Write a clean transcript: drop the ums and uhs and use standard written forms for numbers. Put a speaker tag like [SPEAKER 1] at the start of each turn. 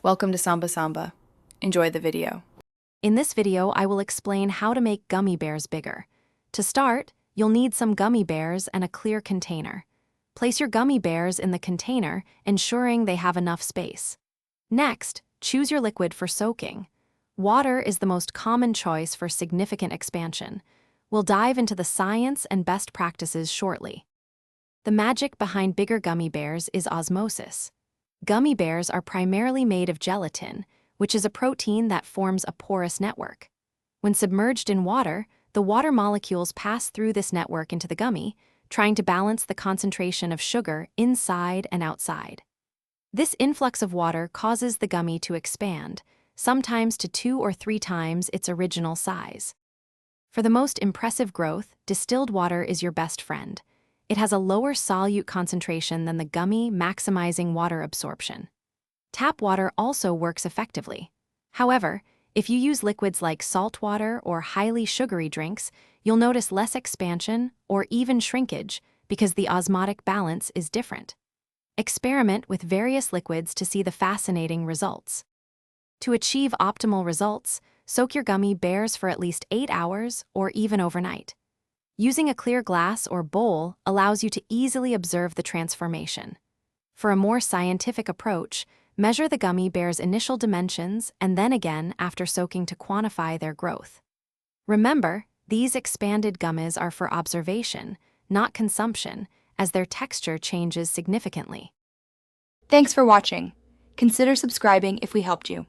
[SPEAKER 1] Welcome to Samba Samba. Enjoy the video.
[SPEAKER 2] In this video, I will explain how to make gummy bears bigger. To start, you'll need some gummy bears and a clear container. Place your gummy bears in the container, ensuring they have enough space. Next, choose your liquid for soaking. Water is the most common choice for significant expansion. We'll dive into the science and best practices shortly. The magic behind bigger gummy bears is osmosis. Gummy bears are primarily made of gelatin, which is a protein that forms a porous network. When submerged in water, the water molecules pass through this network into the gummy, trying to balance the concentration of sugar inside and outside. This influx of water causes the gummy to expand, sometimes to 2 or 3 times its original size. For the most impressive growth, distilled water is your best friend. It has a lower solute concentration than the gummy, maximizing water absorption. Tap water also works effectively. However, if you use liquids like salt water or highly sugary drinks, you'll notice less expansion or even shrinkage because the osmotic balance is different. Experiment with various liquids to see the fascinating results. To achieve optimal results, soak your gummy bears for at least 8 hours or even overnight. Using a clear glass or bowl allows you to easily observe the transformation. For a more scientific approach, measure the gummy bear's initial dimensions and then again after soaking to quantify their growth. Remember, these expanded gummies are for observation, not consumption, as their texture changes significantly.
[SPEAKER 1] Thanks for watching. Consider subscribing if we helped you.